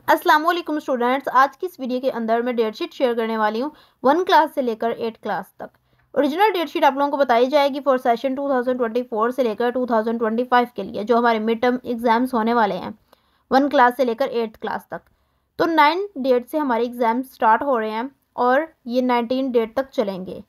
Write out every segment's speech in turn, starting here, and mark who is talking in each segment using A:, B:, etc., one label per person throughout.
A: अस्सलाम वालेकुम स्टूडेंट्स, आज की इस वीडियो के अंदर मैं डेट शीट शेयर करने वाली हूँ 1 क्लास से लेकर 8 क्लास तक। ओरिजिनल डेट शीट आप लोगों को बताई जाएगी फॉर सेशन 2024 से लेकर 2025 के लिए, जो हमारे मिड टर्म एग्जाम्स होने वाले हैं 1 क्लास से लेकर 8 क्लास तक। तो 9 डेट से हमारे एग्जाम स्टार्ट हो रहे हैं और ये 19 डेट तक चलेंगे।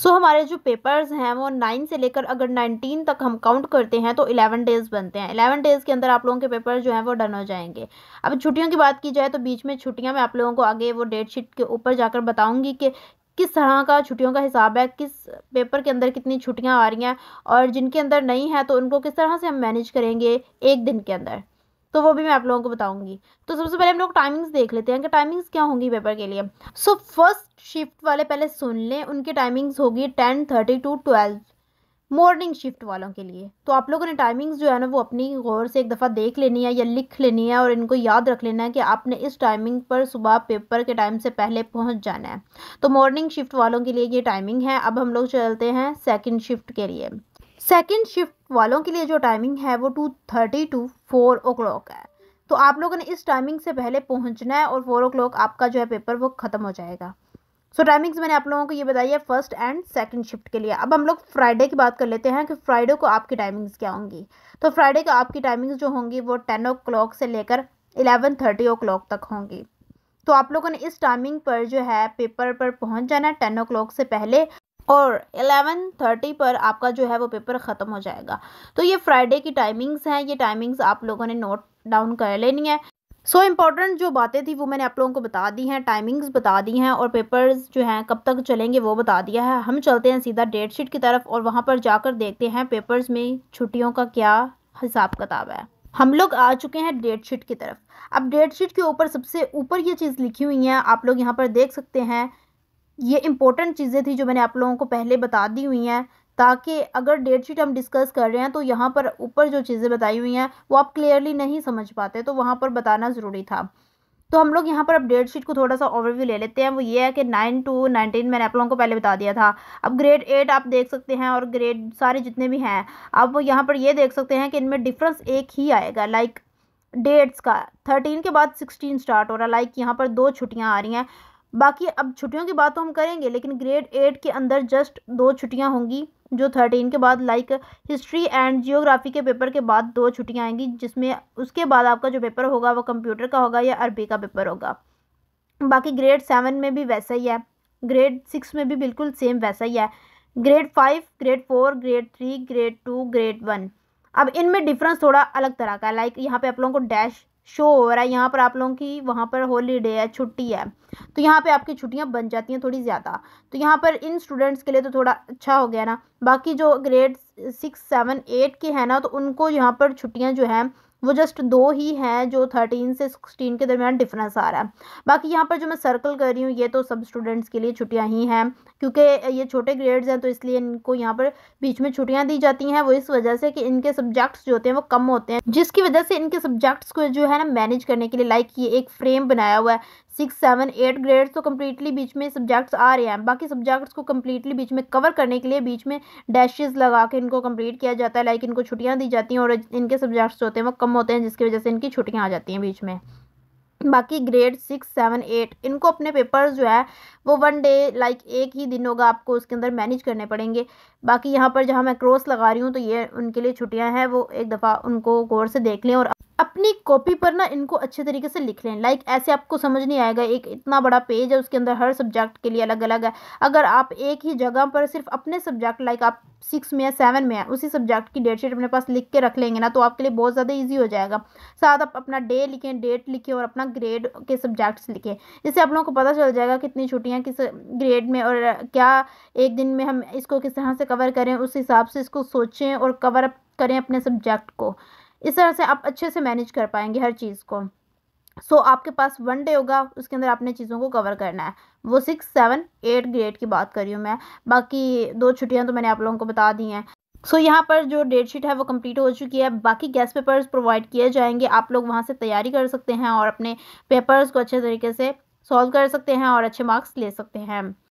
A: हमारे जो पेपर्स हैं वो 9 से लेकर अगर 19 तक हम काउंट करते हैं तो 11 डेज़ बनते हैं। 11 डेज़ के अंदर आप लोगों के पेपर जो हैं वो डन हो जाएंगे। अब छुट्टियों की बात की जाए तो बीच में छुट्टियां मैं आप लोगों को आगे वो डेट शीट के ऊपर जाकर बताऊंगी कि किस तरह का छुट्टियों का हिसाब है, किस पेपर के अंदर कितनी छुट्टियां आ रही हैं और जिनके अंदर नहीं है तो उनको किस तरह से हम मैनेज करेंगे एक दिन के अंदर, तो वो भी मैं आप लोगों को बताऊंगी। तो सबसे पहले हम लोग टाइमिंग्स देख लेते हैं कि टाइमिंग्स क्या होंगी पेपर के लिए। फर्स्ट शिफ्ट वाले पहले सुन लें, उनकी टाइमिंग्स होगी 10:30 टू 12 मॉर्निंग शिफ्ट वालों के लिए। तो आप लोगों ने टाइमिंग्स जो है ना वो अपनी गौर से एक दफ़ा देख लेनी है या लिख लेनी है और इनको याद रख लेना है कि आपने इस टाइमिंग पर सुबह पेपर के टाइम से पहले पहुंच जाना है। तो मॉर्निंग शिफ्ट वालों के लिए ये टाइमिंग है। अब हम लोग चलते हैं सेकंड शिफ्ट के लिए। सेकंड शिफ्ट वालों के लिए जो टाइमिंग है वो 2:30 टू 4 o'clock है। तो आप लोगों ने इस टाइमिंग से पहले पहुंचना है और 4 o'clock आपका जो है पेपर वो ख़त्म हो जाएगा। टाइमिंग्स मैंने आप लोगों को ये बताई है फर्स्ट एंड सेकंड शिफ्ट के लिए। अब हम लोग फ्राइडे की बात कर लेते हैं कि फ्राइडे को आपकी टाइमिंग्स क्या होंगी। तो फ्राइडे को आपकी टाइमिंग्स जो होंगी वो 10 o'clock से लेकर 11:30 o'clock तक होंगी। तो आप लोगों ने इस टाइमिंग पर जो है पेपर पर पहुंच जाना है 10 o'clock से पहले और 11:30 पर आपका जो है वो पेपर ख़त्म हो जाएगा। तो ये फ्राइडे की टाइमिंग्स हैं। ये टाइमिंग्स आप लोगों ने नोट डाउन कर लेनी है। इम्पॉर्टेंट जो बातें थी वो मैंने आप लोगों को बता दी हैं, टाइमिंग्स बता दी हैं और पेपर्स जो हैं कब तक चलेंगे वो बता दिया है। हम चलते हैं सीधा डेट शीट की तरफ और वहाँ पर जाकर देखते हैं पेपर्स में छुट्टियों का क्या हिसाब किताब है। हम लोग आ चुके हैं डेट शीट की तरफ। अब डेट शीट के ऊपर सबसे ऊपर ये चीज़ लिखी हुई है, आप लोग यहाँ पर देख सकते हैं। ये इंपॉर्टेंट चीज़ें थी जो मैंने आप लोगों को पहले बता दी हुई हैं, ताकि अगर डेट शीट हम डिस्कस कर रहे हैं तो यहाँ पर ऊपर जो चीज़ें बताई हुई हैं वो आप क्लियरली नहीं समझ पाते, तो वहाँ पर बताना ज़रूरी था। तो हम लोग यहाँ पर अब डेट शीट को थोड़ा सा ओवरव्यू ले लेते हैं। वो ये है कि 9 to 19 मैंने आप लोगों को पहले बता दिया था। अब ग्रेड 8 आप देख सकते हैं और ग्रेड सारे जितने भी हैं, अब वो यहाँ पर ये देख सकते हैं कि इनमें डिफरेंस एक ही आएगा। लाइक डेट्स का 13 के बाद 16 स्टार्ट हो रहा है। लाइक यहाँ पर 2 छुट्टियाँ आ रही हैं। बाकी अब छुट्टियों की बात तो हम करेंगे, लेकिन ग्रेड 8 के अंदर जस्ट 2 छुट्टियां होंगी जो 13 के बाद, लाइक हिस्ट्री एंड जियोग्राफी के पेपर के बाद 2 छुट्टियां आएंगी, जिसमें उसके बाद आपका जो पेपर होगा वो कंप्यूटर का होगा या अरबी का पेपर होगा। बाकी ग्रेड 7 में भी वैसा ही है, ग्रेड 6 में भी बिल्कुल सेम वैसा ही है। Grade 5, grade 4, grade 3, grade 2, grade 1। अब इनमें डिफरेंस थोड़ा अलग तरह का है। लाइक यहाँ पे आप लोगों को डैश शो हो रहा है, यहाँ पर आप लोगों की वहाँ पर हॉलीडे है, छुट्टी है, तो यहाँ पे आपकी छुट्टियाँ बन जाती हैं थोड़ी ज़्यादा। तो यहाँ पर इन स्टूडेंट्स के लिए तो थोड़ा अच्छा हो गया ना। बाकी जो ग्रेड 6, 7, 8 के हैं ना, तो उनको यहाँ पर छुट्टियाँ जो हैं वो जस्ट 2 ही हैं, जो 13 से 16 के दरमियान डिफरेंस आ रहा है। बाकी यहाँ पर जो मैं सर्कल कर रही हूँ ये तो सब स्टूडेंट्स के लिए छुट्टियाँ ही हैं, क्योंकि ये छोटे ग्रेड्स हैं तो इसलिए इनको यहाँ पर बीच में छुट्टियाँ दी जाती हैं। वो इस वजह से कि इनके सब्जेक्ट्स जो होते हैं वो कम होते हैं, जिसकी वजह से इनके सब्जेक्ट्स को जो है ना मैनेज करने के लिए, लाइक ये एक फ्रेम बनाया हुआ है। 6, 7, 8 ग्रेड्स तो कम्प्लीटली बीच में सब्जेक्ट्स आ रहे हैं, बाकी सब्जेक्ट्स को कम्प्लीटली बीच में कवर करने के लिए बीच में डैशेस लगा के इनको कंप्लीट किया जाता है। लाइक इनको छुट्टियाँ दी जाती हैं और इनके सब्जेक्ट्स जो होते हैं वो कम होते हैं, जिसकी वजह से इनकी छुट्टियाँ आ जाती हैं बीच में। बाकी ग्रेड 6, 7, 8 इनको अपने पेपर्स जो है वो 1 डे, लाइक एक ही दिन होगा, आपको उसके अंदर मैनेज करने पड़ेंगे। बाकी यहाँ पर जहाँ मैं क्रॉस लगा रही हूँ तो ये उनके लिए छुट्टियाँ हैं, वो एक दफ़ा उनको गौर से देख लें और अपनी कॉपी पर ना इनको अच्छे तरीके से लिख लें। लाइक ऐसे आपको समझ नहीं आएगा, एक इतना बड़ा पेज है उसके अंदर हर सब्जेक्ट के लिए अलग अलग है। अगर आप एक ही जगह पर सिर्फ अपने सब्जेक्ट, लाइक आप 6 में या 7 में है, उसी सब्जेक्ट की डेट शीट अपने पास लिख के रख लेंगे ना, तो आपके लिए बहुत ज़्यादा ईजी हो जाएगा। साथ आप अपना डे लिखें, डेट लिखें और अपना ग्रेड के सब्जेक्ट्स लिखें। इससे आप लोगों को पता चल जाएगा कितनी छुट्टियाँ किस ग्रेड में और क्या एक दिन में हम इसको किस तरह से कवर करें, उस हिसाब से इसको सोचें और कवर अप करें अपने सब्जेक्ट को। इस तरह से आप अच्छे से मैनेज कर पाएंगे हर चीज़ को। आपके पास 1 डे होगा, उसके अंदर आपने चीज़ों को कवर करना है। वो 6, 7, 8 ग्रेड की बात कर रही हूँ मैं। बाकी 2 छुट्टियाँ तो मैंने आप लोगों को बता दी हैं। यहाँ पर जो डेट शीट है वो कंप्लीट हो चुकी है। बाकी गेस्ट पेपर्स प्रोवाइड किए जाएंगे, आप लोग वहाँ से तैयारी कर सकते हैं और अपने पेपर्स को अच्छे तरीके से सॉल्व कर सकते हैं और अच्छे मार्क्स ले सकते हैं।